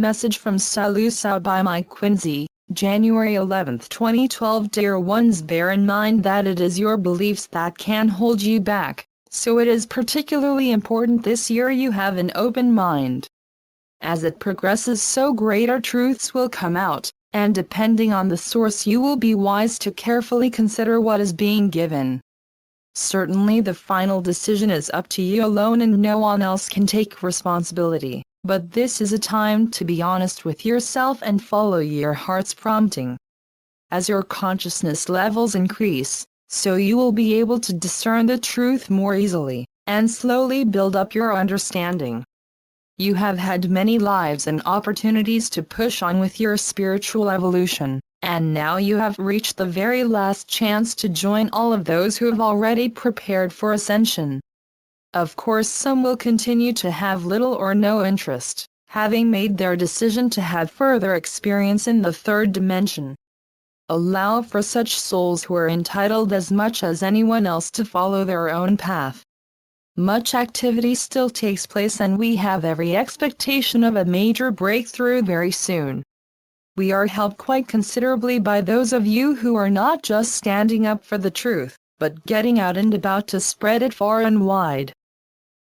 Message from SaLuSa by Mike Quincy, January 11, 2012. Dear ones, bear in mind that it is your beliefs that can hold you back, so it is particularly important this year you have an open mind. As it progresses, so greater truths will come out, and depending on the source you will be wise to carefully consider what is being given. Certainly the final decision is up to you alone and no one else can take responsibility. But this is a time to be honest with yourself and follow your heart's prompting. As your consciousness levels increase, so you will be able to discern the truth more easily, and slowly build up your understanding. You have had many lives and opportunities to push on with your spiritual evolution, and now you have reached the very last chance to join all of those who have already prepared for ascension. Of course, some will continue to have little or no interest, having made their decision to have further experience in the third dimension. Allow for such souls who are entitled as much as anyone else to follow their own path. Much activity still takes place and we have every expectation of a major breakthrough very soon. We are helped quite considerably by those of you who are not just standing up for the truth, but getting out and about to spread it far and wide.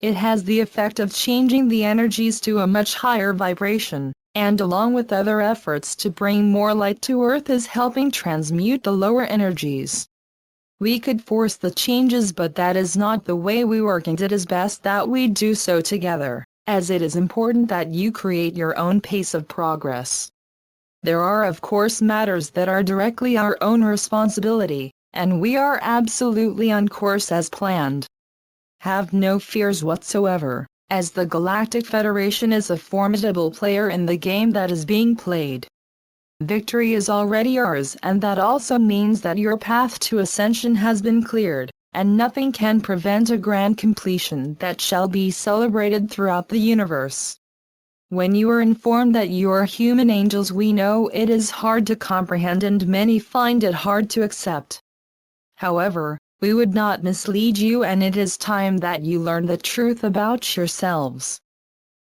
It has the effect of changing the energies to a much higher vibration, and along with other efforts to bring more light to Earth is helping transmute the lower energies. We could force the changes, but that is not the way we work, and it is best that we do so together, as it is important that you create your own pace of progress. There are of course matters that are directly our own responsibility, and we are absolutely on course as planned. Have no fears whatsoever, as the Galactic Federation is a formidable player in the game that is being played. Victory is already yours, and that also means that your path to ascension has been cleared, and nothing can prevent a grand completion that shall be celebrated throughout the universe. When you are informed that you are human angels, we know it is hard to comprehend and many find it hard to accept. However, we would not mislead you, and it is time that you learn the truth about yourselves.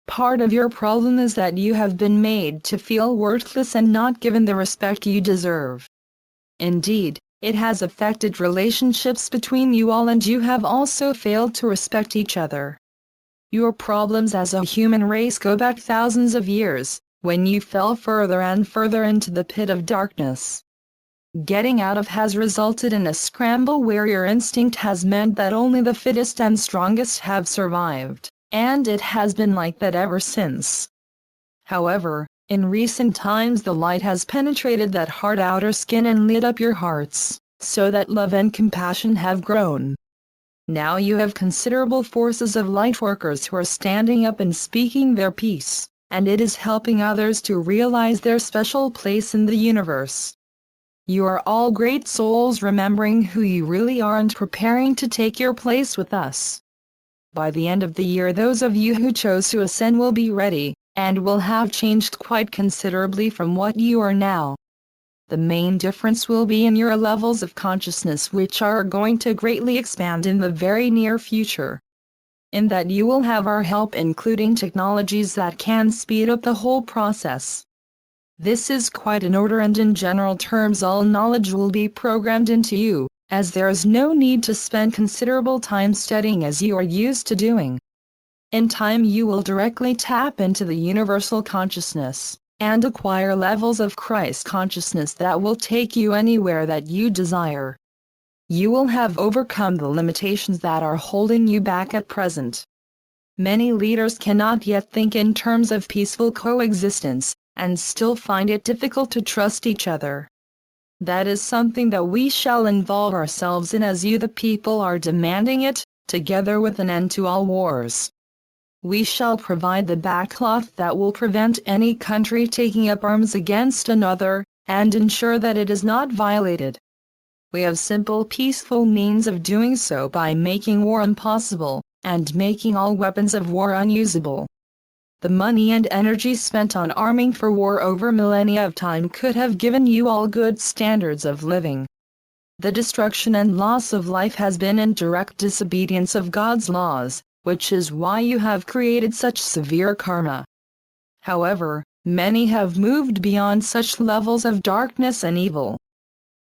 Part of your problem is that you have been made to feel worthless and not given the respect you deserve. Indeed, it has affected relationships between you all, and you have also failed to respect each other. Your problems as a human race go back thousands of years, when you fell further and further into the pit of darkness. Getting out of has resulted in a scramble where your instinct has meant that only the fittest and strongest have survived, and it has been like that ever since. However, in recent times the light has penetrated that hard outer skin and lit up your hearts, so that love and compassion have grown. Now you have considerable forces of light workers who are standing up and speaking their piece, and it is helping others to realize their special place in the universe. You are all great souls remembering who you really are and preparing to take your place with us. By the end of the year, those of you who chose to ascend will be ready, and will have changed quite considerably from what you are now. The main difference will be in your levels of consciousness, which are going to greatly expand in the very near future. In that you will have our help, including technologies that can speed up the whole process. This is quite an order, and in general terms all knowledge will be programmed into you, as there is no need to spend considerable time studying as you are used to doing. In time you will directly tap into the universal consciousness, and acquire levels of Christ consciousness that will take you anywhere that you desire. You will have overcome the limitations that are holding you back at present. Many leaders cannot yet think in terms of peaceful coexistence, and still find it difficult to trust each other. That is something that we shall involve ourselves in, as you the people are demanding it, together with an end to all wars. We shall provide the backcloth that will prevent any country taking up arms against another, and ensure that it is not violated. We have simple peaceful means of doing so by making war impossible, and making all weapons of war unusable. The money and energy spent on arming for war over millennia of time could have given you all good standards of living. The destruction and loss of life has been in direct disobedience of God's laws, which is why you have created such severe karma. However, Many have moved beyond such levels of darkness and evil.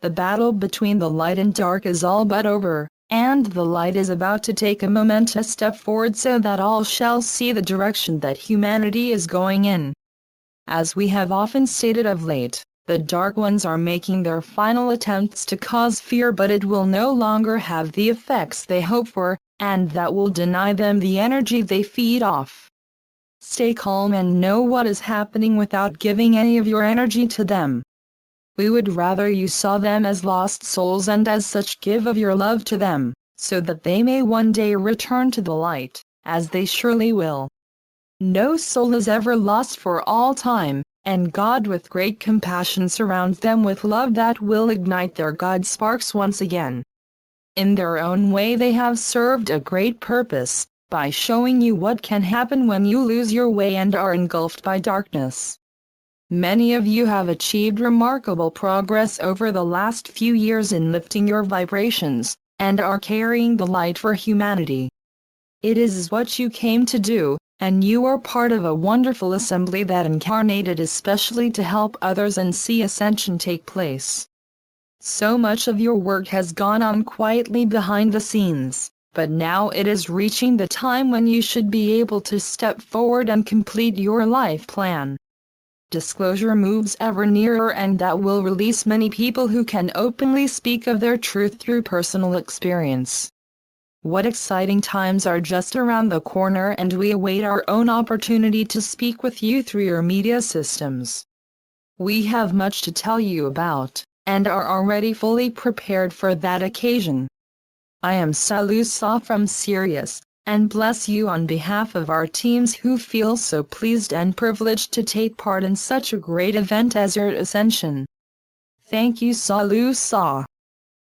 The battle between the light and dark is all but over, and the light is about to take a momentous step forward so that all shall see the direction that humanity is going in. As we have often stated of late, the Dark Ones are making their final attempts to cause fear, but it will no longer have the effects they hope for, and that will deny them the energy they feed off. Stay calm and know what is happening without giving any of your energy to them. We would rather you saw them as lost souls and as such give of your love to them, so that they may one day return to the light, as they surely will. No soul is ever lost for all time, and God with great compassion surrounds them with love that will ignite their God sparks once again. In their own way they have served a great purpose, by showing you what can happen when you lose your way and are engulfed by darkness. Many of you have achieved remarkable progress over the last few years in lifting your vibrations, and are carrying the light for humanity. It is what you came to do, and you are part of a wonderful assembly that incarnated especially to help others and see ascension take place. So much of your work has gone on quietly behind the scenes, but now it is reaching the time when you should be able to step forward and complete your life plan. Disclosure moves ever nearer, and that will release many people who can openly speak of their truth through personal experience. What exciting times are just around the corner, and we await our own opportunity to speak with you through your media systems. We have much to tell you about, and are already fully prepared for that occasion. I am SaLuSa from Sirius, and bless you on behalf of our teams who feel so pleased and privileged to take part in such a great event as your ascension. Thank you, SaLuSa.